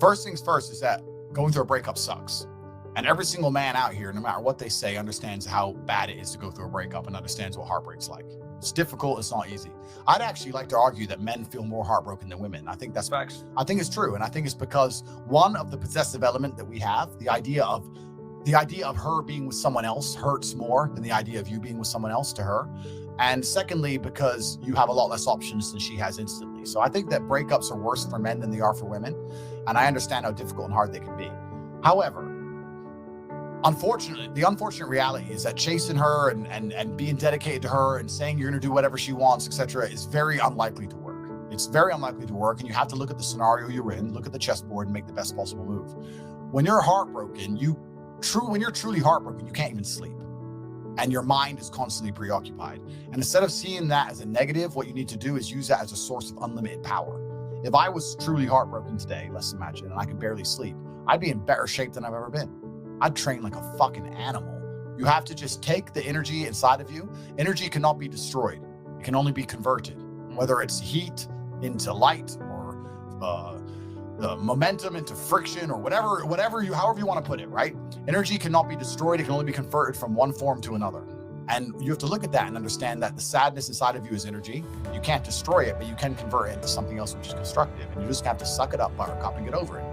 First things first is that going through a breakup sucks. And every single man out here, no matter what they say, understands how bad it is to go through a breakup and understands what heartbreak's like. It's difficult, it's not easy. I'd actually like to argue that men feel more heartbroken than women. I think that's facts. I think it's true. And I think it's because one of the possessive element that we have, the idea of her being with someone else hurts more than the idea of you being with someone else to her. And secondly, because you have a lot less options than she has instantly. So I think that breakups are worse for men than they are for women. And I understand how difficult and hard they can be. However, unfortunately, the unfortunate reality is that chasing her and being dedicated to her and saying you're going to do whatever she wants, etc., is very unlikely to work. It's very unlikely to work, and you have to look at the scenario you're in, look at the chessboard, and make the best possible move. When you're heartbroken, when you're truly heartbroken, you can't even sleep, and your mind is constantly preoccupied. And instead of seeing that as a negative, what you need to do is use that as a source of unlimited power. If I was truly heartbroken today, let's imagine, and I could barely sleep, I'd be in better shape than I've ever been. I'd train like a fucking animal. You have to just take the energy inside of you. Energy cannot be destroyed. It can only be converted, whether it's heat into light or the momentum into friction or however you want to put it, right? Energy cannot be destroyed. It can only be converted from one form to another. And you have to look at that and understand that the sadness inside of you is energy. You can't destroy it, but you can convert it into something else which is constructive. And you just have to suck it up, buttercup, and get over it.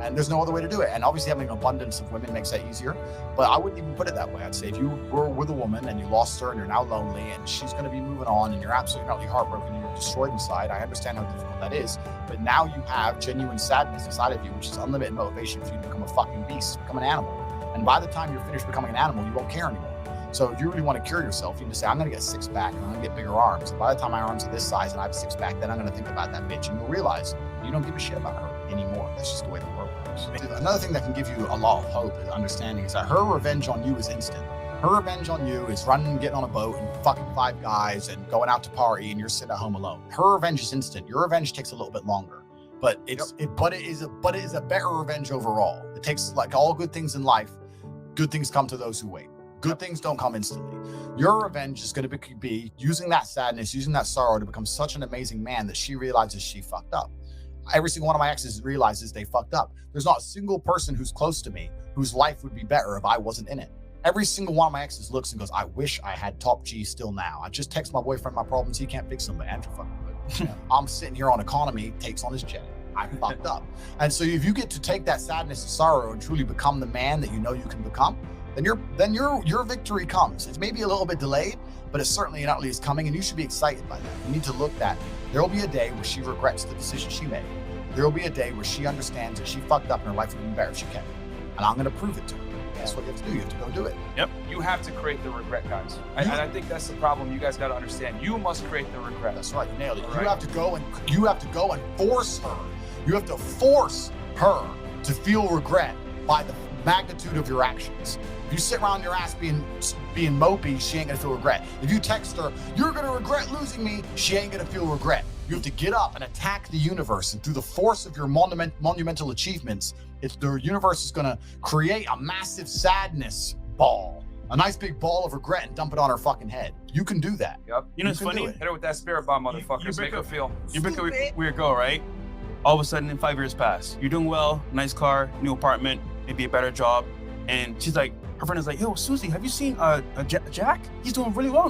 And there's no other way to do it. And obviously having an abundance of women makes that easier, but I wouldn't even put it that way. I'd say if you were with a woman and you lost her and you're now lonely and she's going to be moving on and you're absolutely utterly heartbroken and you're destroyed inside, I understand how difficult that is. But now you have genuine sadness inside of you, which is unlimited motivation for you to become a fucking beast, become an animal. And by the time you're finished becoming an animal, you won't care anymore. So if you really want to cure yourself, you can just say, I'm going to get a six-pack and I'm going to get bigger arms. And by the time my arms are this size and I have a six-pack, then I'm going to think about that bitch. And you'll realize you don't give a shit about her anymore. That's just the way the world works. Another thing that can give you a lot of hope and understanding is that her revenge on you is instant. Her revenge on you is running and getting on a boat and fucking 5 guys and going out to party and you're sitting at home alone. Her revenge is instant. Your revenge takes a little bit longer, but it is a better revenge overall. It takes, like all good things in life, good things come to those who wait. Good things don't come instantly. Your revenge is going to be using that sadness, using that sorrow to become such an amazing man that she realizes she fucked up. Every single one of my exes realizes they fucked up. There's not a single person who's close to me whose life would be better if I wasn't in it. Every single one of my exes looks and goes, I wish I had top G still now. I just text my boyfriend my problems. He can't fix them, but Andrew fucking would. I'm sitting here on economy, takes on his jet. I fucked up. And so if you get to take that sadness and sorrow and truly become the man that you know you can become, then your victory comes. It's maybe a little bit delayed, but it's certainly not is coming, and you should be excited by that. You need to look that there will be a day where she regrets the decision she made. There will be a day where she understands that she fucked up and her life would be better if she kept it. And I'm going to prove it to her. That's what you have to do. You have to go do it. Yep. You have to create the regret, guys. And I think that's the problem. You guys got to understand. You must create the regret. That's right. You nailed it. Right. You have to go and force her. You have to force her to feel regret by the magnitude of your actions. If you sit around your ass being mopey, she ain't gonna feel regret. If you text her, you're gonna regret losing me, she ain't gonna feel regret. You have to get up and attack the universe, and through the force of your monumental achievements, the universe is gonna create a massive sadness ball, a nice big ball of regret, and dump it on her fucking head. You can do that. Yep. You know, it's funny. Hit her with that spirit bomb, motherfuckers. Make her feel. You pick a weird girl, right? All of a sudden, in 5 years pass, you're doing well, nice car, new apartment, maybe a better job, and she's like, her friend is like, yo, Susie, have you seen Jack? He's doing really well now.